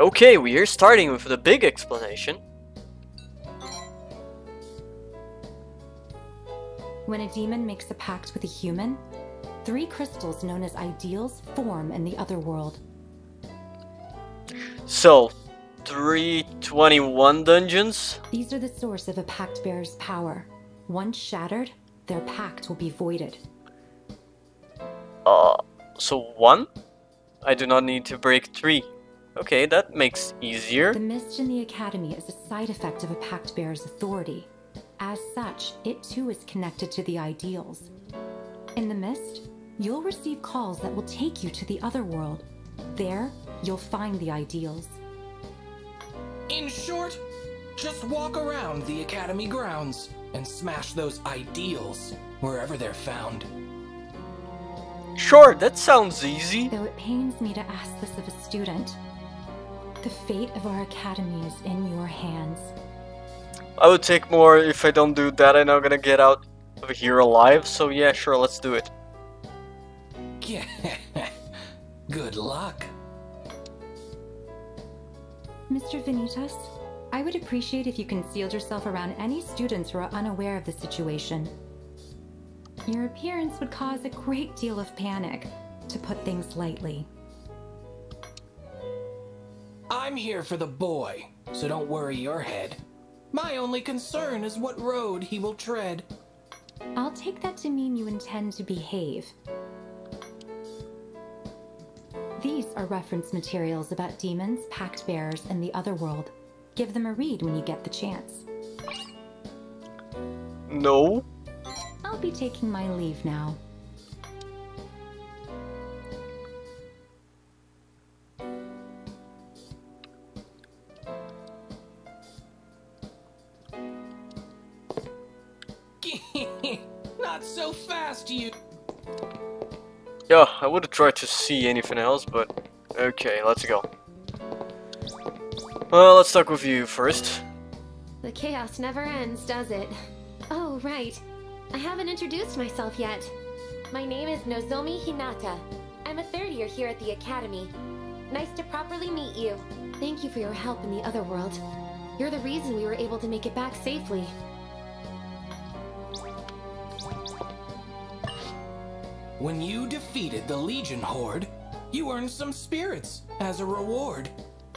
Okay, we are starting with the big explanation. When a demon makes a pact with a human, 3 crystals known as ideals form in the Otherworld. So, 321 dungeons? These are the source of a Pactbearer's power. Once shattered, their pact will be voided. So 1? I do not need to break 3. Okay, that makes easier. The mist in the Academy is a side effect of a Pactbearer's authority. As such, it too is connected to the ideals. In the mist, you'll receive calls that will take you to the Otherworld. There, you'll find the ideals. In short, just walk around the Academy grounds and smash those ideals wherever they're found. Sure, that sounds easy. Though it pains me to ask this of a student, the fate of our Academy is in your hands. I would take more if I don't do that. I'm not gonna get out of here alive, so yeah, sure, let's do it. Yeah, good luck. Mr. Vanitas, I would appreciate if you concealed yourself around any students who are unaware of the situation. Your appearance would cause a great deal of panic, to put things lightly. I'm here for the boy, so don't worry your head. My only concern is what road he will tread. I'll take that to mean you intend to behave. These are reference materials about demons, Pactbearers, and the Otherworld. Give them a read when you get the chance. No. I'll be taking my leave now. Not so fast, you... Yeah, I would have tried to see anything else, but okay, let's go. Well, let's talk with you first. The chaos never ends, does it? Oh, right. I haven't introduced myself yet. My name is Nozomi Hinata. I'm a third year here at the Academy. Nice to properly meet you. Thank you for your help in the Otherworld. You're the reason we were able to make it back safely. When you defeated the Legion Horde, you earned some spirits as a reward.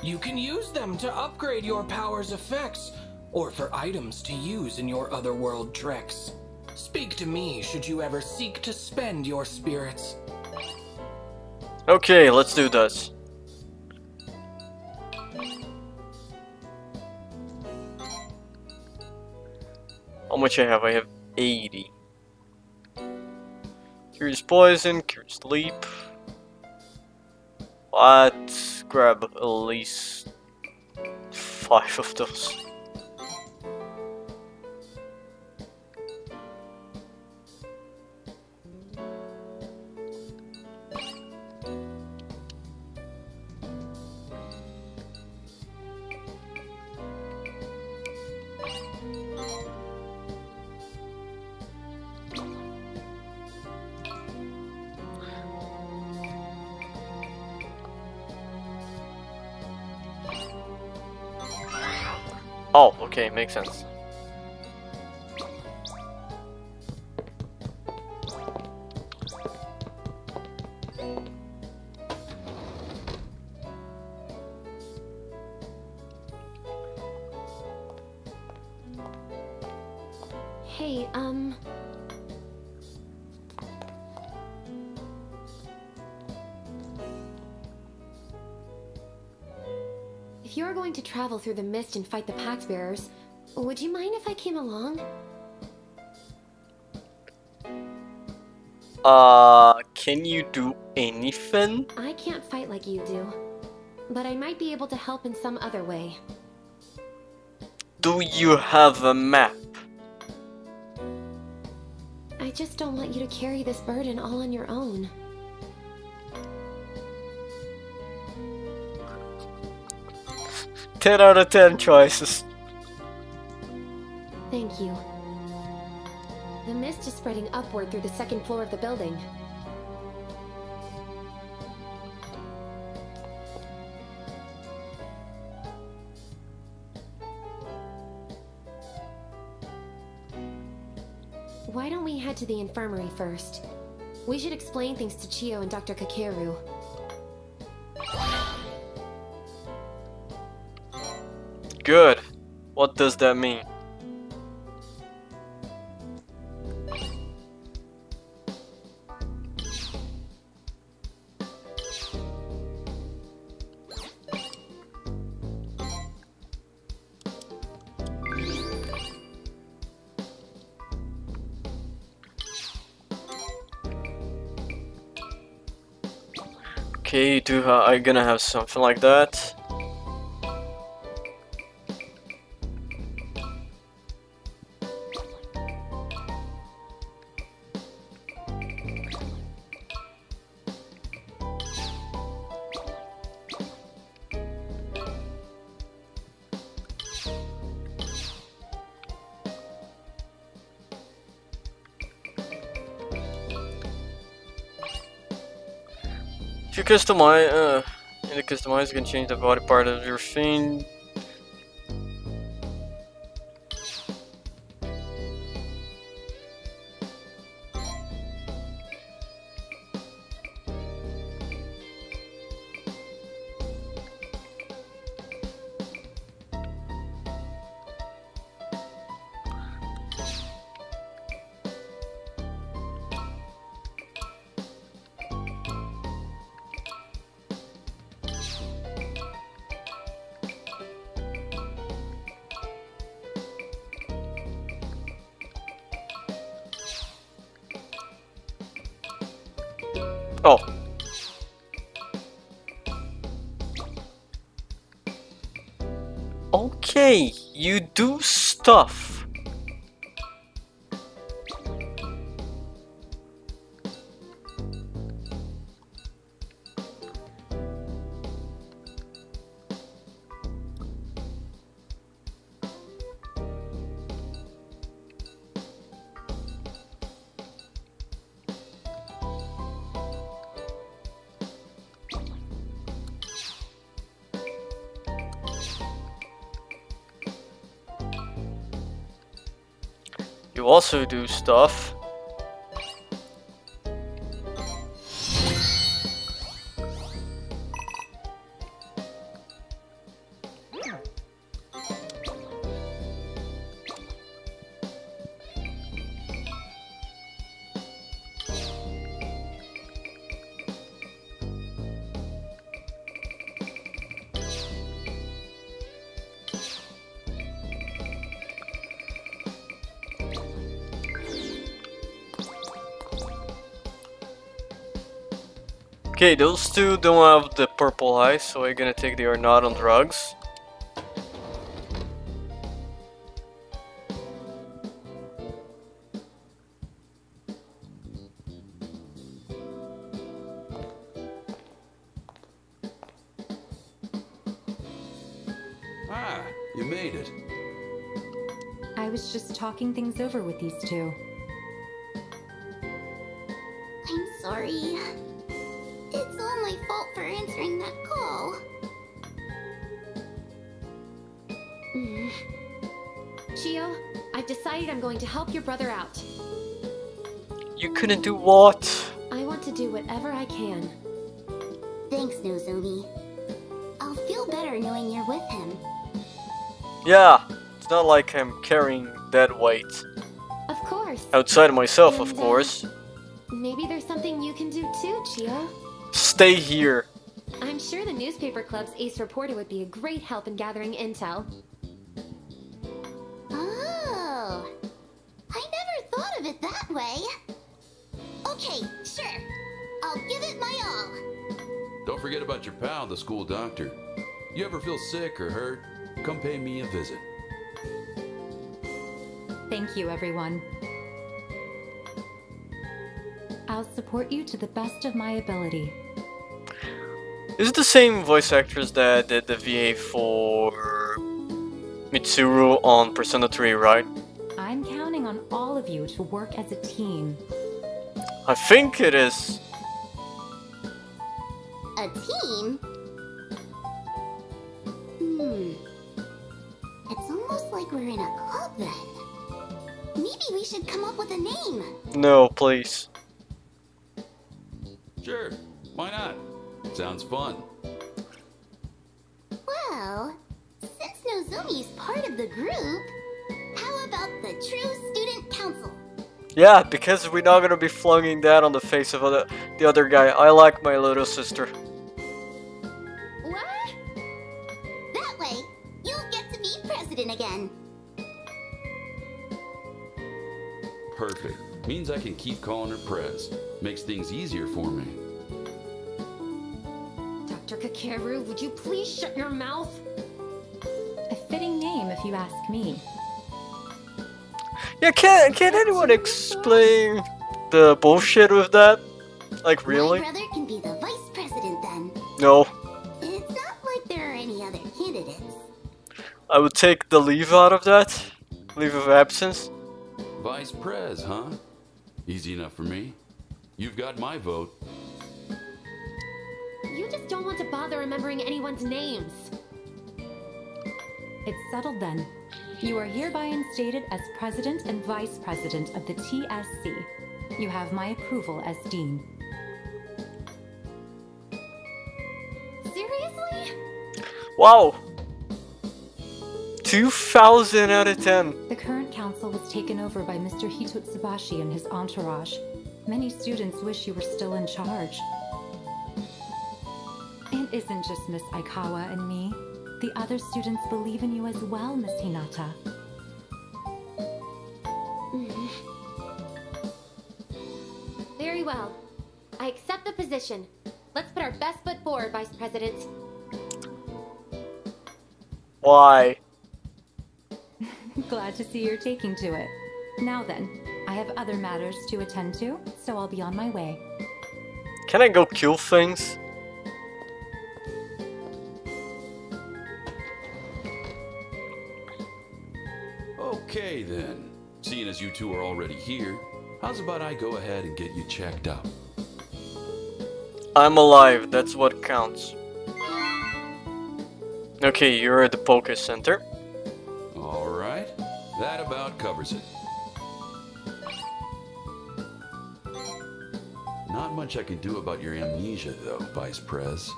You can use them to upgrade your power's effects, or for items to use in your Otherworld treks. Speak to me should you ever seek to spend your spirits. Okay, let's do this. How much I have? I have 80. Curious poison, curious leap. Let's grab at least 5 of those. Oh, okay, makes sense. Hey, if you're going to travel through the mist and fight the Pactbearers, would you mind if I came along? Can you do anything? I can't fight like you do, but I might be able to help in some other way. Do you have a map? I just don't want you to carry this burden all on your own. 10 out of 10 choices. Thank you. The mist is spreading upward through the second floor of the building. why don't we head to the infirmary first? We should explain things to Chio and Dr. Kakeru. Good. What does that mean? Okay, I'm gonna have something like that. If you customize, in the customize, you can change the body part of your fiend. Oh. Okay, you do stuff. You also do stuff. Okay, those two don't have the purple eyes, so we're gonna take they are not on drugs. Ah, you made it. I was just talking things over with these two. I'm sorry. It's all my fault for answering that call. Chio, I've decided I'm going to help your brother out. You couldn't do what? I want to do whatever I can. Thanks, Nozomi. I'll feel better knowing you're with him. Yeah, it's not like I'm carrying that weight. Of course. Outside of myself, of And, course. Maybe there's something you can do too, Chio. Stay here. I'm sure the newspaper club's ace reporter would be a great help in gathering intel. Oh, I never thought of it that way. Okay, sure. I'll give it my all. Don't forget about your pal, the school doctor. You ever feel sick or hurt, come pay me a visit. Thank you, everyone. I'll support you to the best of my ability. Is it the same voice actress that did the VA for Mitsuru on Persona 3, right? I'm counting on all of you to work as a team. I think it is. A team? It's almost like we're in a club then. maybe we should come up with a name. No, please. Sure, why not? Sounds fun. Well, since Nozomi's part of the group, how about the True Student Council? Yeah, because we're not gonna be flinging that on the face of the other guy. I like my little sister. What? That way, you'll get to be president again. Perfect. Means I can keep calling her Prez. Makes things easier for me. Dr. Kakeru, would you please shut your mouth? A fitting name, if you ask me. Yeah, can't anyone explain the bullshit with that? Like, really? My brother can be the vice president then. No. It's not like there are any other candidates. I would take the leave out of that. Leave of absence. Vice Prez, huh? Easy enough for me. You've got my vote. You just don't want to bother remembering anyone's names. It's settled then. You are hereby instated as President and Vice President of the TSC. You have my approval as Dean. Seriously? Wow. 2,000 out of 10. The current council was taken over by Mr. Hitotsubashi and his entourage. Many students wish you were still in charge. It isn't just Miss Aikawa and me. The other students believe in you as well, Miss Hinata. Very well. I accept the position. Let's put our best foot forward, Vice President. Why? Glad to see you're taking to it. Now then, I have other matters to attend to, so I'll be on my way. Can I go kill things? Okay then. Seeing as you two are already here, how's about I go ahead and get you checked out? I'm alive, that's what counts. Okay, you're at the Poké Center. Alright, that about covers it. Not much I can do about your amnesia though, Vice Prez.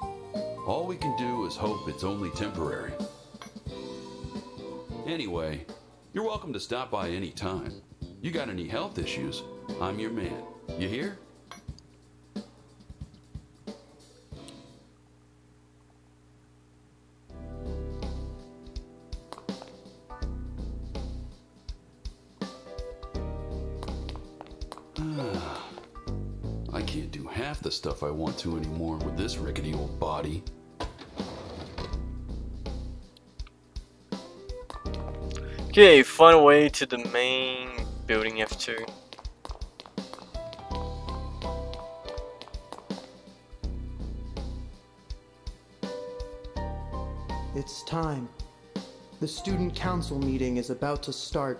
All we can do is hope it's only temporary. Anyway, you're welcome to stop by any time. You got any health issues, I'm your man. You hear? I can't do half the stuff I want to anymore with this rickety old body. Okay, find a way to the main building F2. It's time. The student council meeting is about to start.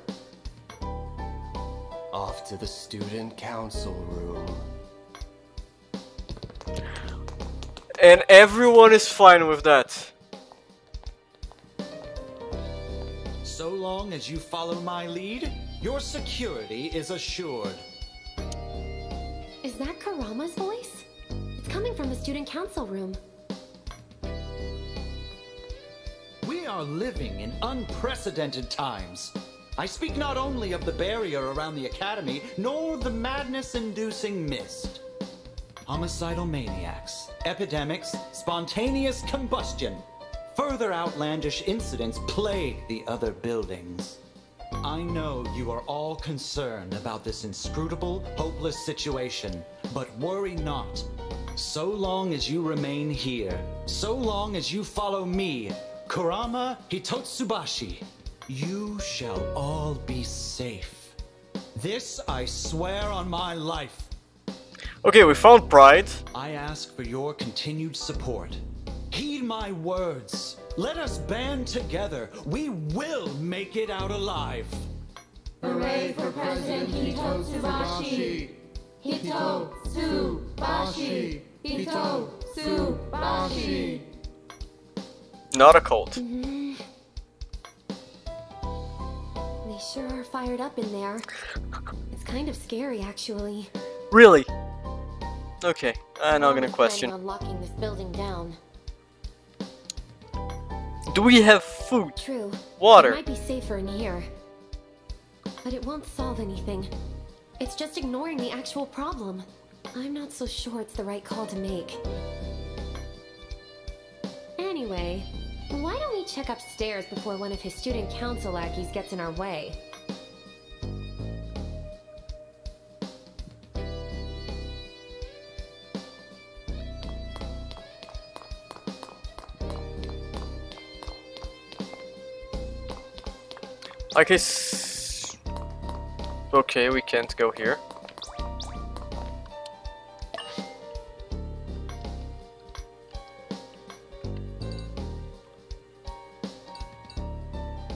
Off to the student council room. And everyone is fine with that. So long as you follow my lead, your security is assured. Is that Kurama's voice? It's coming from the student council room. We are living in unprecedented times. I speak not only of the barrier around the academy, nor the madness-inducing mist. Homicidal maniacs, epidemics, spontaneous combustion. Further outlandish incidents plague the other buildings. I know you are all concerned about this inscrutable, hopeless situation, but worry not. So long as you remain here, so long as you follow me, Kurama Hitotsubashi, you shall all be safe. This I swear on my life. Okay, we found Pride. I ask for your continued support. Heed my words. Let us band together. We will make it out alive. Hooray for President Hitotsubashi! Hitotsubashi! Hitotsubashi! Not a cult. The sure are fired up in there. It's kind of scary, actually. Really? Okay, I'm not Mom gonna was question. planning on locking this building down. Do we have food? True. Water? It might be safer in here. But it won't solve anything. It's just ignoring the actual problem. I'm not so sure it's the right call to make. Anyway, why don't we check upstairs before one of his student council lackeys gets in our way? I guess... Okay, we can't go here.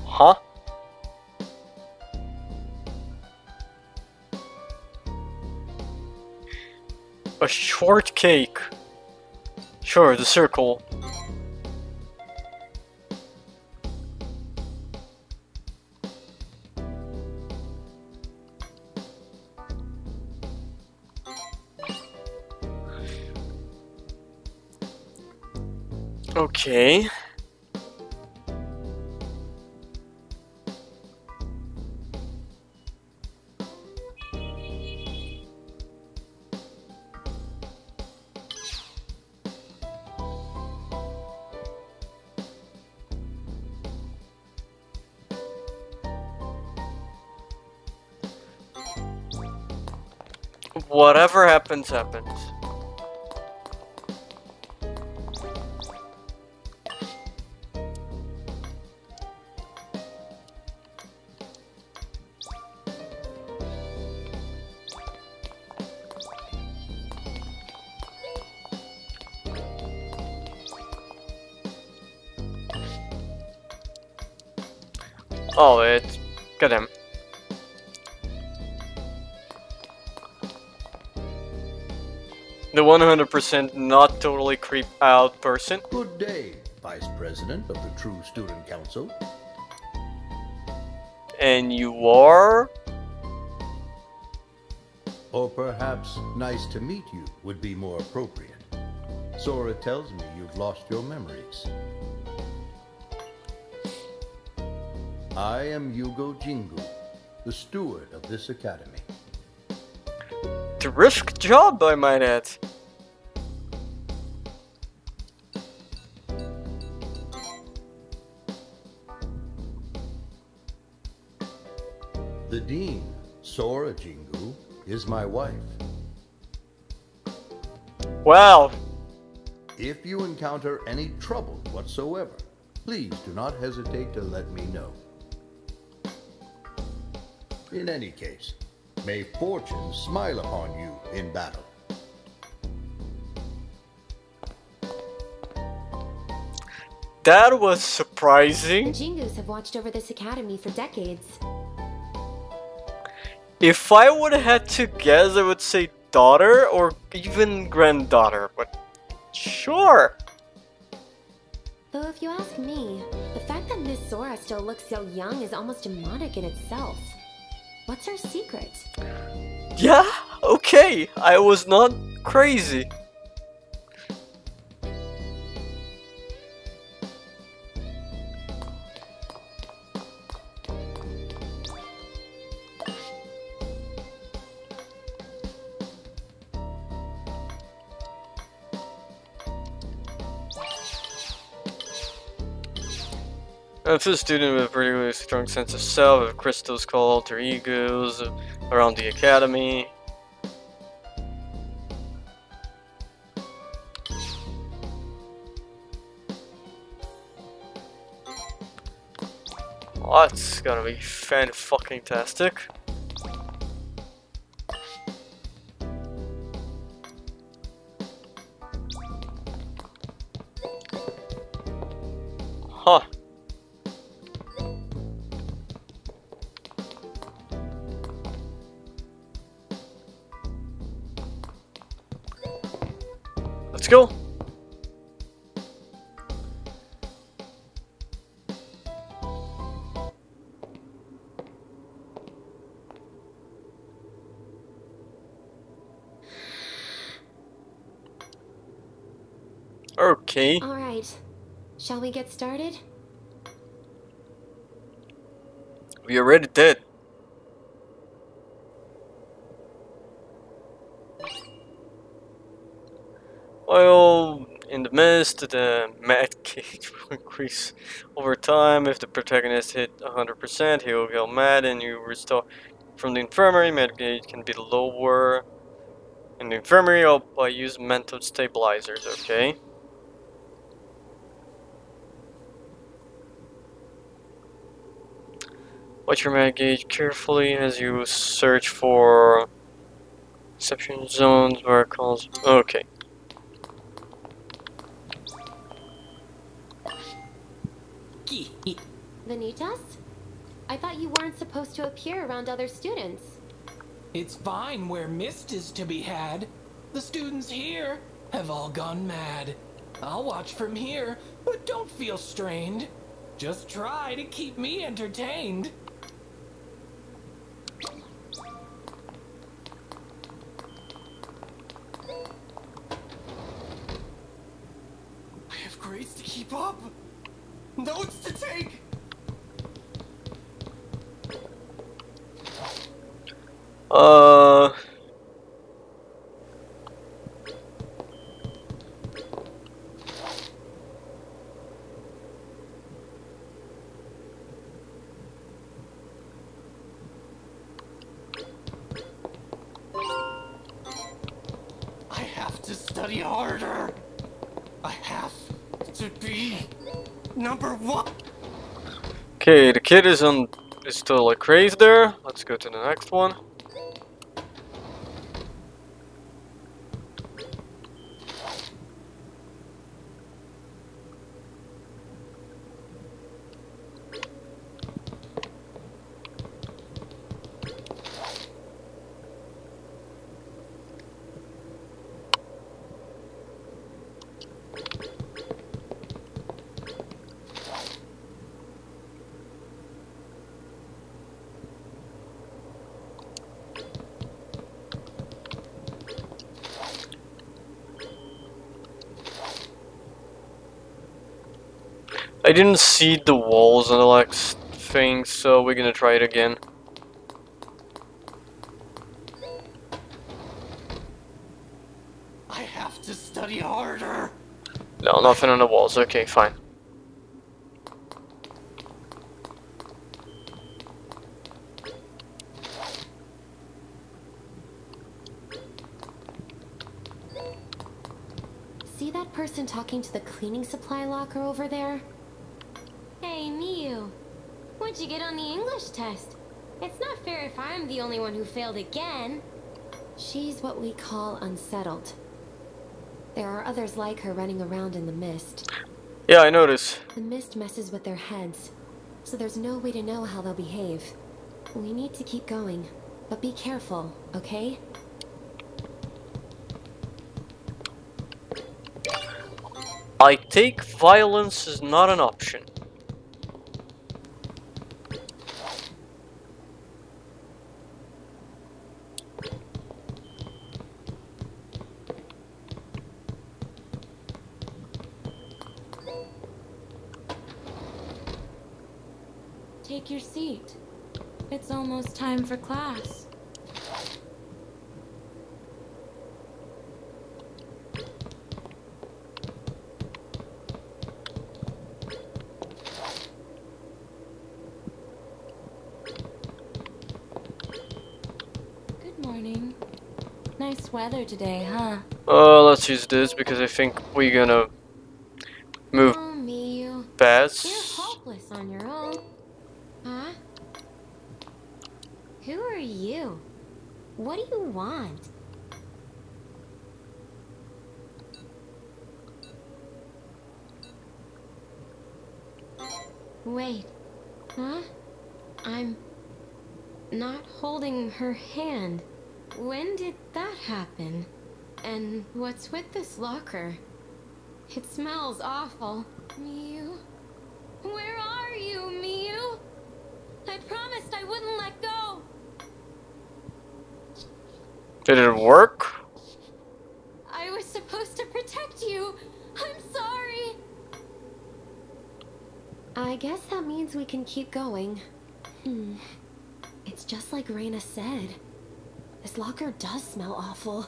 Huh? A shortcake. Sure, the circle. Okay. Whatever happens, happens. Oh, it's... got him. The 100% not totally creep out person. Good day, Vice President of the True Student Council. And you are? Or perhaps nice to meet you would be more appropriate. Sora tells me you've lost your memories. I am Yugo Jingu, the steward of this academy. Terrific job, I might add. The Dean, Sora Jingu, is my wife. Wow. If you encounter any trouble whatsoever, please do not hesitate to let me know. In any case, may fortune smile upon you in battle. That was surprising. The Jingus have watched over this academy for decades. If I would have had to guess, I would say daughter or even granddaughter, but sure. Though if you ask me, the fact that Miss Sora still looks so young is almost demonic in itself. What's her secret? Yeah, okay, I was not crazy. If a student with a particularly strong sense of self, if crystals call alter egos around the academy. Oh, that's gonna be fan-fucking-tastic. Huh. Let's go. Okay. Alright. Shall we get started? We already did. While in the mist, the mad gauge will increase over time. If the protagonist hit 100%, he will go mad and you restore from the infirmary. Mad gauge can be lower in the infirmary or by use mental stabilizers, okay? Watch your mad gauge carefully as you search for exception zones where it calls. Okay. Vanitas? I thought you weren't supposed to appear around other students. It's fine where mist is to be had. The students here have all gone mad. I'll watch from here, but don't feel strained. Just try to keep me entertained. I have grades to keep up. Notes to take. I have to study harder. I have to be #1. Okay, the kid is still like crazy there. Let's go to the next one. I didn't see the walls and the like thing, so we're gonna try it again. I have to study harder. No, nothing on the walls. Okay, fine. See that person talking to the cleaning supply locker over there? Hey, Miu. What'd you get on the English test? It's not fair if I'm the only one who failed again. She's what we call unsettled. There are others like her running around in the mist. Yeah, I noticed. The mist messes with their heads, so there's no way to know how they'll behave. We need to keep going, but be careful, okay? I take violence is not an option. Take your seat. It's almost time for class. Good morning. Nice weather today, huh? Let's use this because I think we're gonna move Miu. fast. You're hopeless on your own. Huh? Who are you? What do you want? Wait. Huh? I'm not holding her hand. When did that happen? And what's with this locker? It smells awful. Miu? Where are you, Miu? I promised I wouldn't let go. Did it work? I was supposed to protect you. I'm guess that means we can keep going. It's just like Reina said. This locker does smell awful.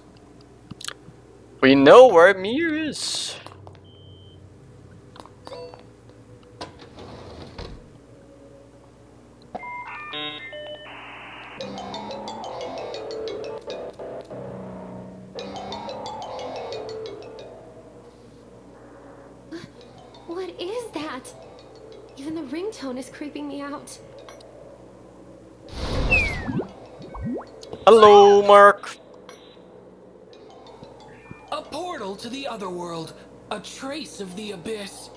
We know where Mir is. What is that? Even the ringtone is creeping me out. Hello, Mark. A portal to the Otherworld, a trace of the abyss.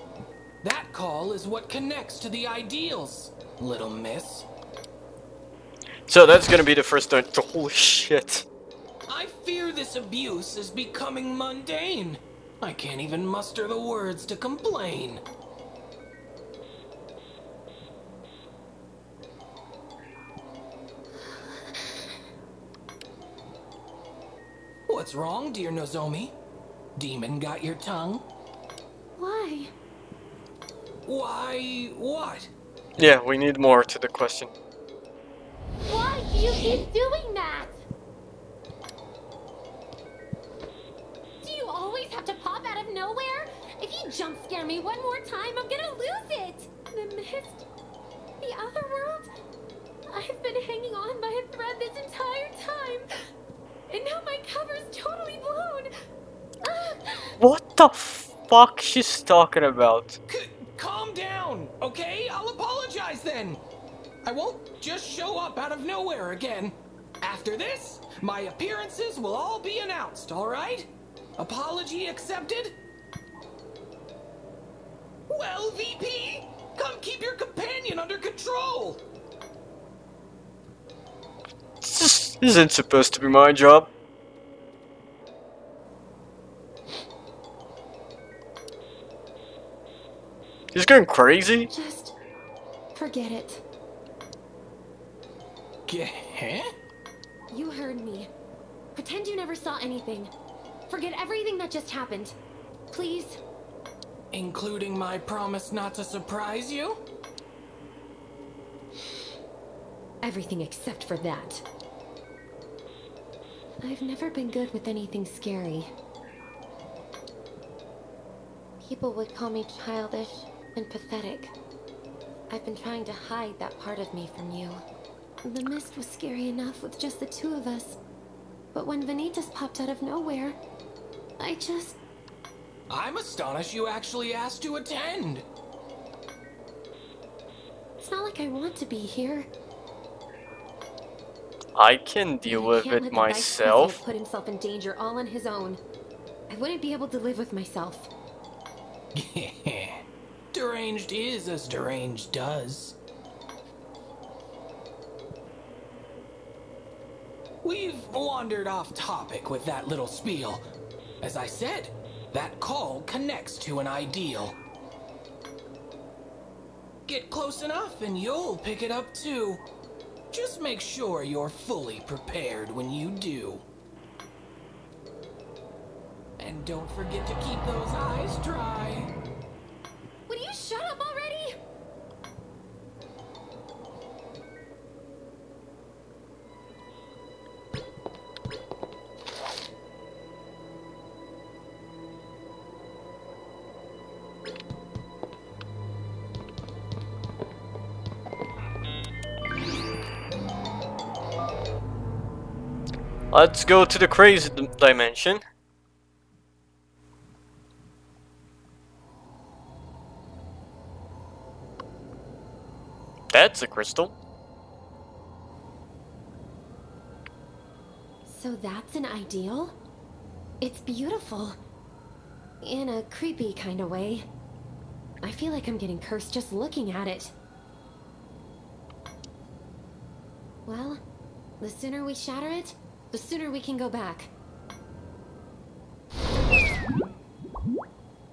That call is what connects to the ideals, little miss. So that's gonna be the first time. Holy shit. I fear this abuse is becoming mundane. I can't even muster the words to complain. What's wrong, dear Nozomi? Demon got your tongue? Why? Why, what? Yeah, we need more to the question. Why do you keep doing that? Do you always have to pop out of nowhere? If you jump scare me one more time, I'm gonna lose it! The mist, the Otherworld. I've been hanging on by a thread this entire time. And now my cover's totally blown. What the fuck she's talking about? Calm down, okay? I'll apologize then. I won't just show up out of nowhere again. After this, my appearances will all be announced, alright? Apology accepted? Well, VP, come keep your companion under control. This isn't supposed to be my job. He's going crazy. Just forget it. Huh? You heard me. Pretend you never saw anything. Forget everything that just happened. Please. Including my promise not to surprise you? Everything except for that. I've never been good with anything scary. People would call me childish and pathetic. I've been trying to hide that part of me from you. The mist was scary enough with just the two of us. But when Vanitas popped out of nowhere, I'm astonished you actually asked to attend. It's not like I want to be here. I can deal with Can't it let the myself. Vice President put himself in danger all on his own. I wouldn't be able to live with myself. Deranged is as deranged does. We've wandered off topic with that little spiel. As I said, that call connects to an ideal. Get close enough and you'll pick it up too. Just make sure you're fully prepared when you do. And don't forget to keep those eyes dry. Would you shut up already? Let's go to the crazy dimension. That's a crystal. So that's an ideal? It's beautiful. In a creepy kind of way. I feel like I'm getting cursed just looking at it. Well, the sooner we shatter it, the sooner we can go back.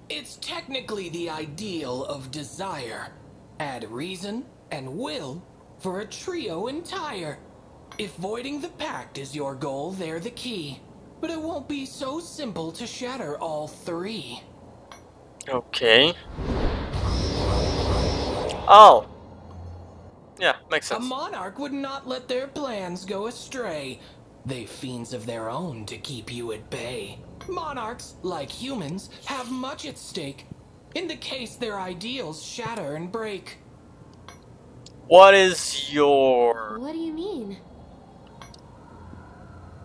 It's technically the ideal of desire. Add reason and will for a trio entire. If voiding the pact is your goal, they're the key. But it won't be so simple to shatter all three. Okay. Oh. Yeah, makes A sense. monarch would not let their plans go astray. They've fiends of their own to keep you at bay. Monarchs, like humans, have much at stake. In the case their ideals shatter and break. What is your... What do you mean?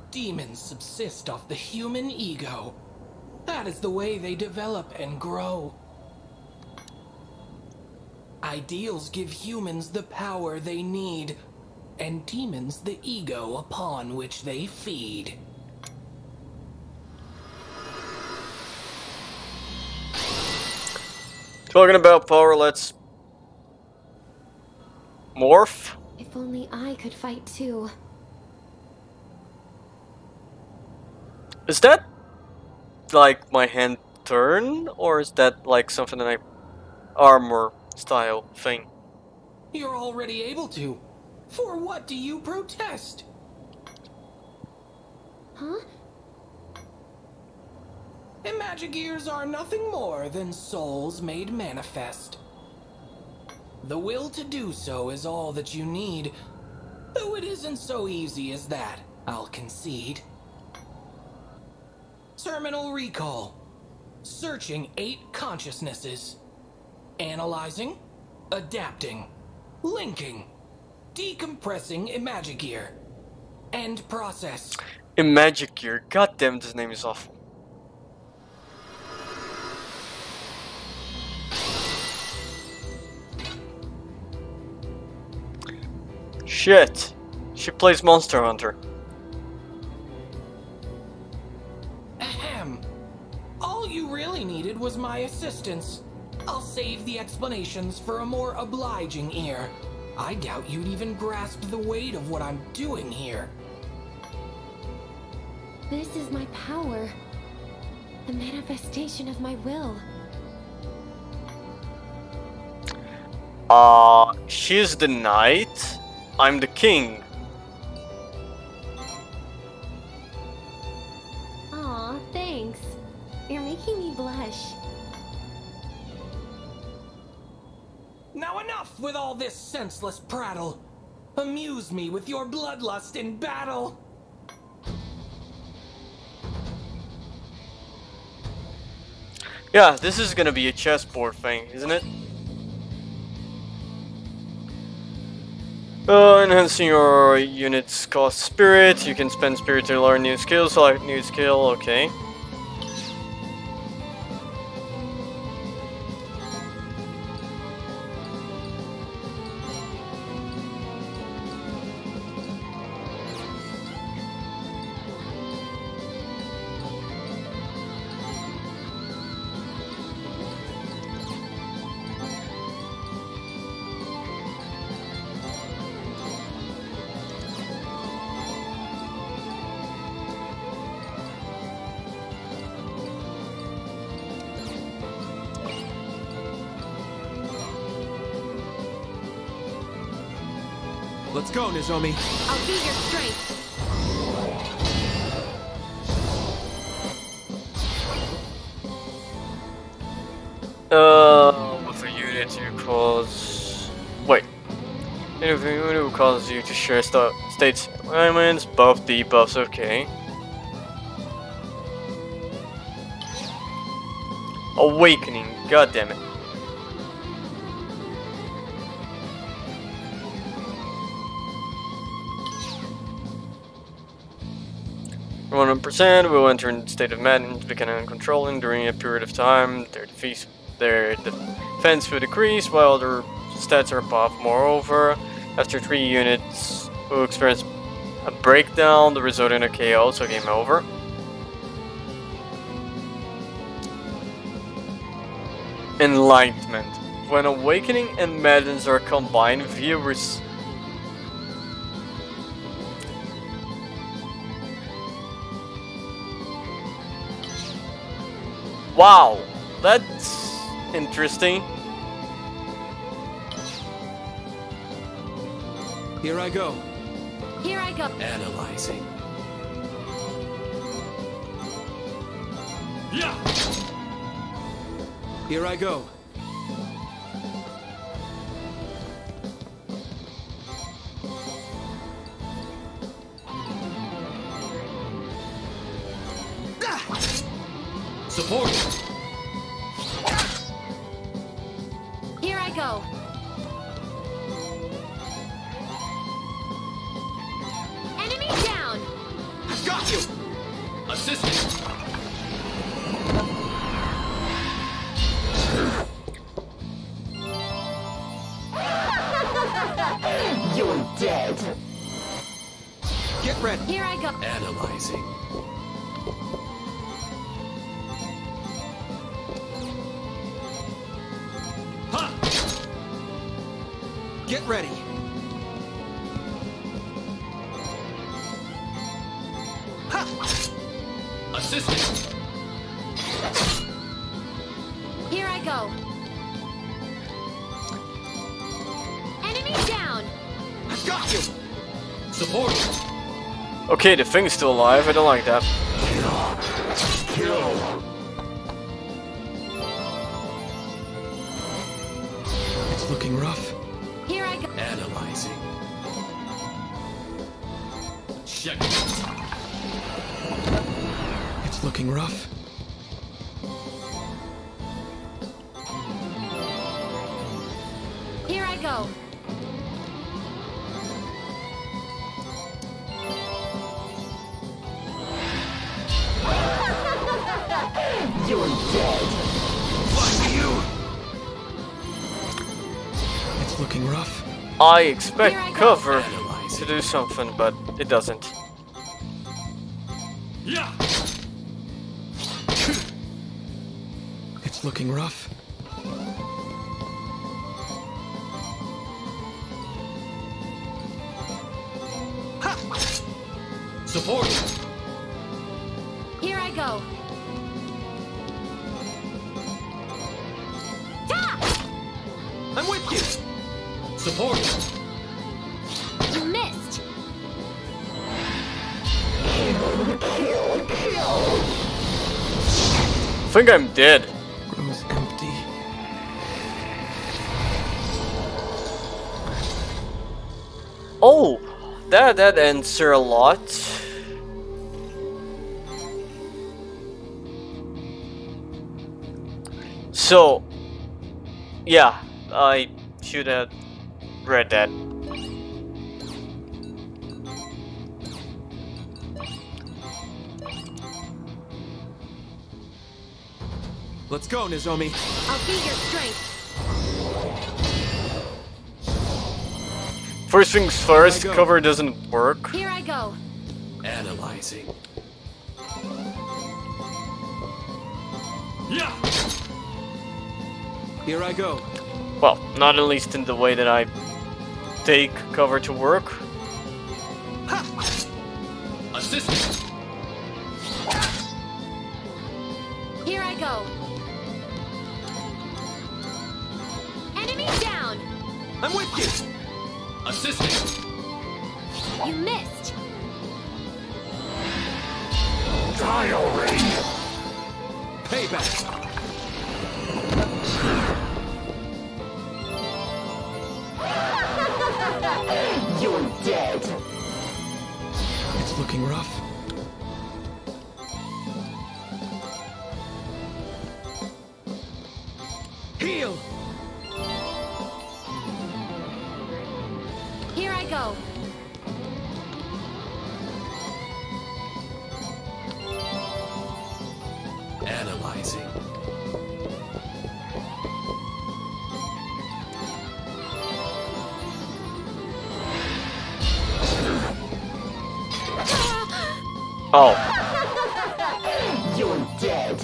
Demons subsist off the human ego. That is the way they develop and grow. Ideals give humans the power they need, and demons the ego upon which they feed. Talking about power, let's... morph? If only I could fight too. Is that like my hand turn, or is that like something that I armor style thing? You're already able to. For what do you protest? Huh? Imagigears are nothing more than souls made manifest. The will to do so is all that you need, though it isn't so easy as that, I'll concede. Terminal recall. Searching 8 consciousnesses. Analyzing. Adapting. Linking. Decompressing Imagigear. End process. Imagigear. Goddamn, this name is awful. Shit. She plays Monster Hunter. Ahem. All you really needed was my assistance. I'll save the explanations for a more obliging ear. I doubt you'd even grasp the weight of what I'm doing here. This is my power. The manifestation of my will. She's the knight. I'm the king. Aw, thanks. You're making me blush. Now enough with all this senseless prattle. Amuse me with your bloodlust in battle. Yeah, this is gonna be a chessboard thing, isn't it? Enhancing your unit's cost spirit. You can spend spirit to learn new skills. Select new skill, okay. Let's go, Nozomi. I'll be your strength. With a unit you cause... Wait. If a unit will cause you to share states alignments, buff, debuffs, okay. Awakening, god damn it. For 100% will enter in a state of madness, become uncontrolling during a period of time. Their defense will decrease while their stats are buffed. Moreover, after 3 units will experience a breakdown, the result in a KO, so game over. Enlightenment. When awakening and madness are combined, viewers wow, that's interesting. Here I go. Here I go. Analyzing. Yeah. Here I go. Support! Here I go. Enemy down! I've got you! Assistant! You're dead. Get ready. Here I go. Analyzing. Ha! Get ready. Ha! Assistant. Here I go. Enemy down! I've got you! Support! Okay, the thing's still alive. I don't like that. Kill. It's looking rough. Here I go. Analyzing. Check. It's looking rough. Here I go. You're dead. Fuck you! It's looking rough. I expect cover Analyze to it. do something, but it doesn't. Yeah! It's looking rough. Ha! Support! Here I go. Ta! I'm with you! Support! You missed. I think I'm dead. Room's empty. Oh, that answers a lot. So, yeah, I should have read that. Let's go, Nozomi. I'll be your strength. First things first, Here I go. cover doesn't work. Here I go. Analyzing. Yeah! Here I go. Well, not at least in the way that I take cover to work. Ha! Assistant! Here I go. Enemy down! I'm with you! Assistant! You missed. Die already. Payback. You're dead. It's looking rough. Heal. Here I go. Analyzing. Oh, You're dead.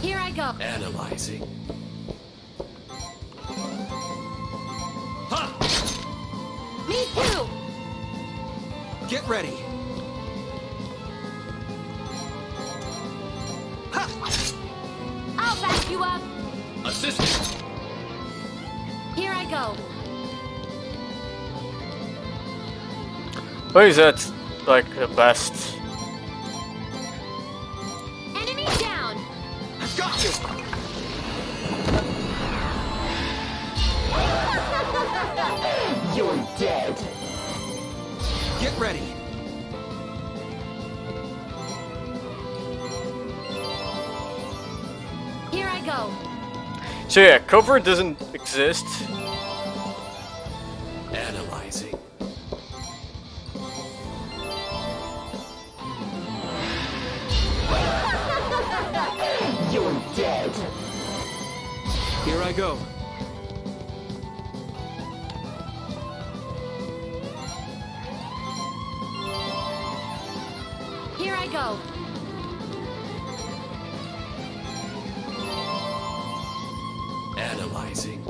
Here I go. Analyzing. Ha! Me too. Get ready. Ha! I'll back you up. Assistant! Here I go. why is that like the best? Enemy down. I've got you! You're dead. Get ready. go. So yeah, cover doesn't exist. Analyzing. You're dead. Here I go. Here I go. Analyzing.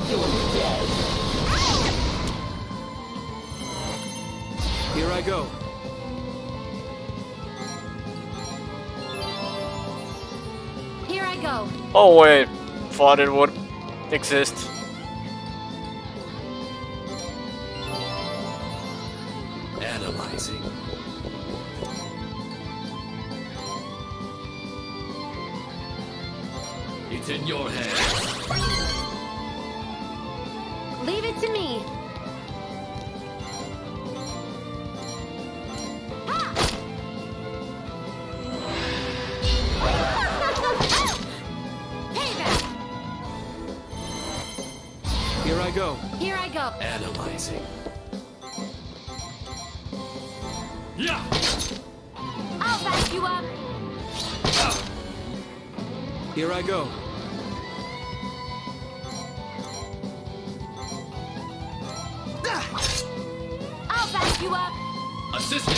You're dead. Here I go. Here I go. Oh wait, thought it would exist. Analyzing. It's in your hands. Leave it to me. Payback. Here I go. Here I go. Analyzing. Yeah. I'll back you up. Here I go. I'll back you up. Assisting.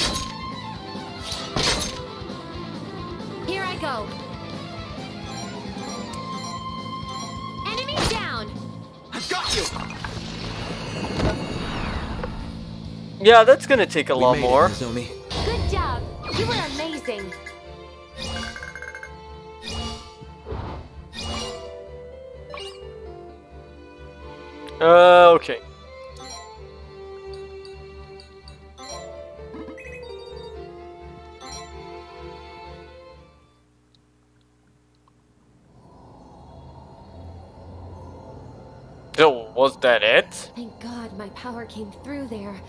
Here I go. Enemy down. I've got you. Yeah, that's gonna take a lot more. Nozomi. Good job. You were amazing. Okay. So, was that it? Thank God my power came through there.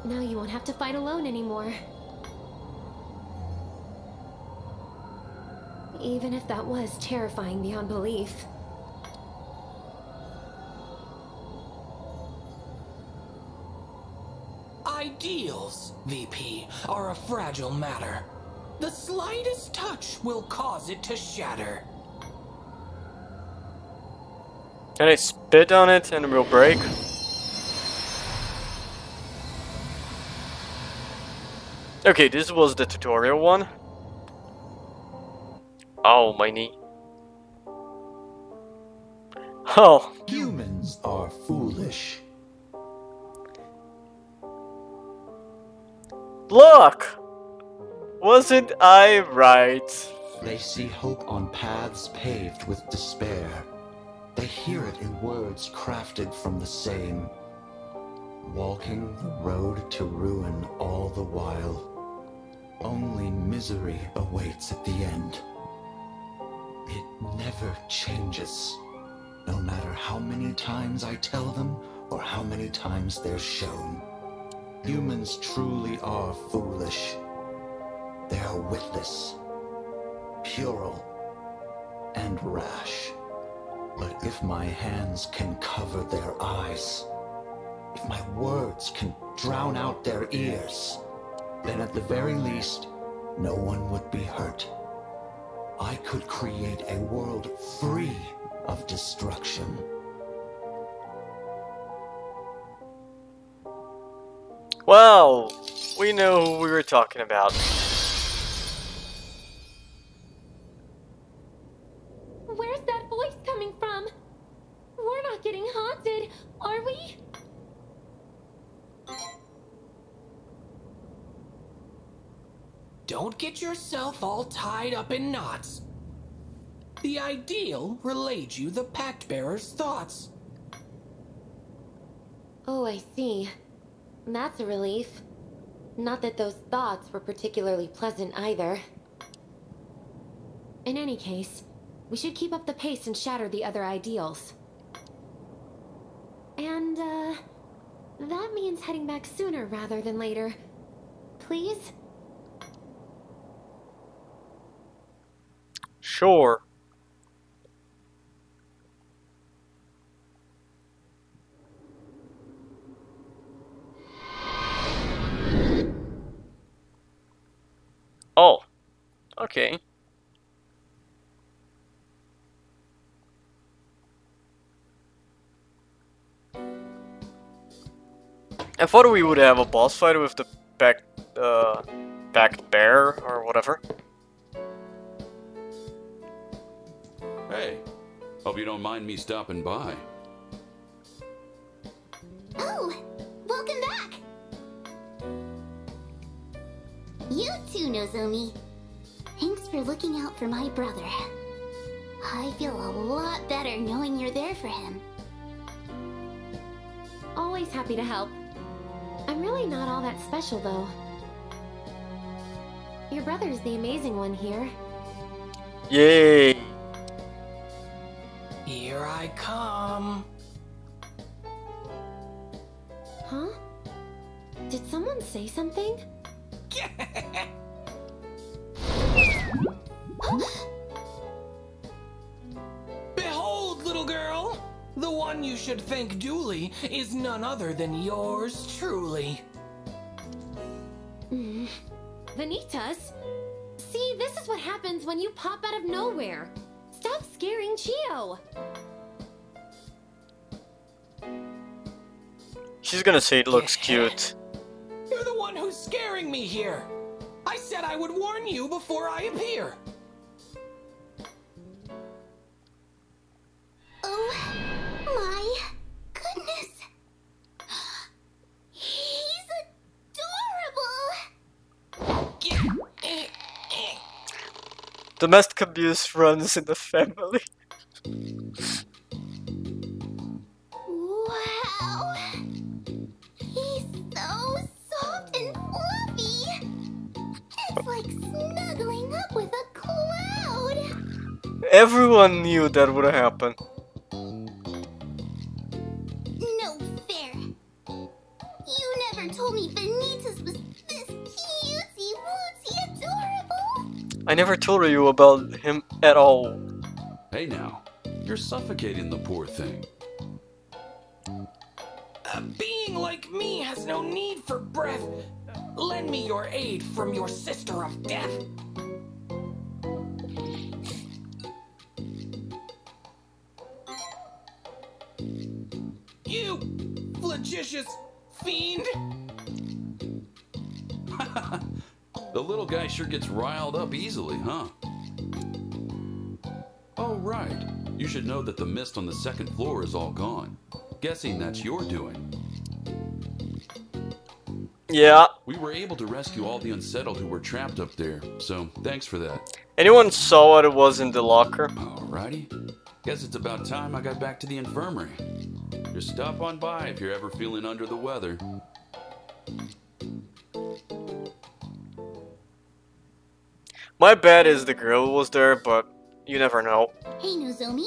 Now you won't have to fight alone anymore. Even if that was terrifying beyond belief. Ideals, VP, are a fragile matter. The slightest touch will cause it to shatter. Can I spit on it and it will break? Okay, this was the tutorial one. Oh, my knee. Oh. Humans are foolish. Look! Wasn't I right? They see hope on paths paved with despair. They hear it in words crafted from the same. Walking the road to ruin all the while. Only misery awaits at the end. It never changes. No matter how many times I tell them, or how many times they're shown. Humans truly are foolish. They are witless, puerile, and rash. But if my hands can cover their eyes, if my words can drown out their ears, then at the very least, no one would be hurt. I could create a world free of destruction. Well, we know who we were talking about. Where's that voice coming from? We're not getting haunted, are we? Don't get yourself all tied up in knots. The ideal relayed you the Pactbearers' thoughts. Oh, I see. That's a relief. Not that those thoughts were particularly pleasant either. In any case, we should keep up the pace and shatter the other ideals. And, that means heading back sooner rather than later. Please? Sure. Oh, okay. I thought we would have a boss fight with the Pactbearer or whatever. Hey, hope you don't mind me stopping by. Oh, welcome back! You too, Nozomi. Thanks for looking out for my brother. I feel a lot better knowing you're there for him. Always happy to help. I'm really not all that special, though. Your brother's the amazing one here. Yay! Here I come. Huh? Did someone say something? Behold, little girl! The one you should thank duly is none other than yours truly. Vanitas? See, this is what happens when you pop out of nowhere. Stop scaring Chio. She's gonna say it looks cute. You're the one who's scaring me here. I said I would warn you before I appear. Oh my goodness. He's adorable. Domestic abuse runs in the family. Wow. He's so soft and fluffy. It's like snuggling up with a cloud. Everyone knew that would happen. No fair. You never told me Vanitas was this cutesy wootsy adorable. I never told you about him at all. Hey now, you're suffocating the poor thing. A being like me has no need for breath. Lend me your aid from your sister of death. You flagitious fiend! The little guy sure gets riled up easily, huh? Oh, right. You should know that the mist on the second floor is all gone. Guessing that's your doing. Yeah. We were able to rescue all the unsettled who were trapped up there, so thanks for that. Anyone saw what it was in the locker? Alrighty. Guess it's about time I got back to the infirmary. Just stop on by if you're ever feeling under the weather. My bet is the girl was there, but you never know. Hey, Nozomi.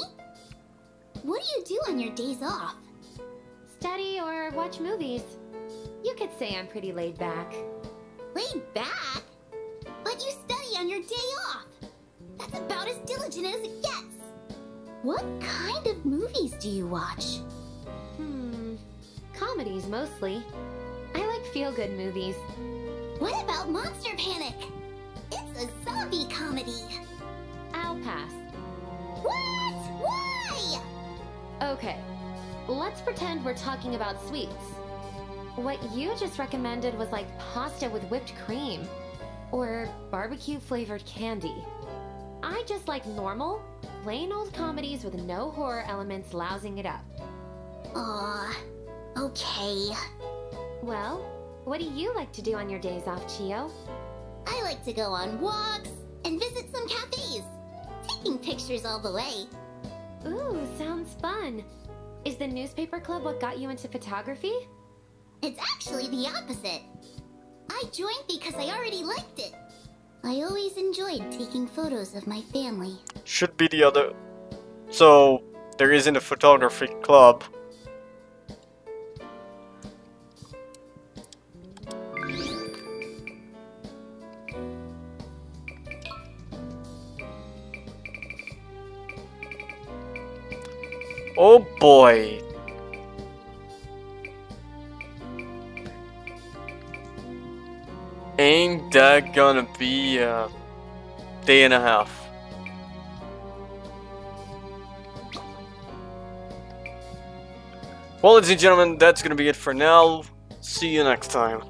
What do you do on your days off? Study or watch movies. You could say I'm pretty laid back. Laid back? But you study on your day off. That's about as diligent as it gets. What kind of movies do you watch? Comedies mostly. I like feel-good movies. What about Monster Panic? It's a zombie comedy. I'll pass. What? Why? Okay, let's pretend we're talking about sweets. What you just recommended was like pasta with whipped cream. Or barbecue-flavored candy. I just like normal, plain old comedies with no horror elements lousing it up. Aw, okay. Well, what do you like to do on your days off, Chio? I like to go on walks and visit some cafes. Taking pictures all the way. Ooh, sounds fun. Is the newspaper club what got you into photography? It's actually the opposite. I joined because I already liked it. I always enjoyed taking photos of my family. Should be the other. So, there isn't a photography club. Oh boy. Ain't that gonna be a day and a half. Well, ladies and gentlemen, that's gonna be it for now. See you next time.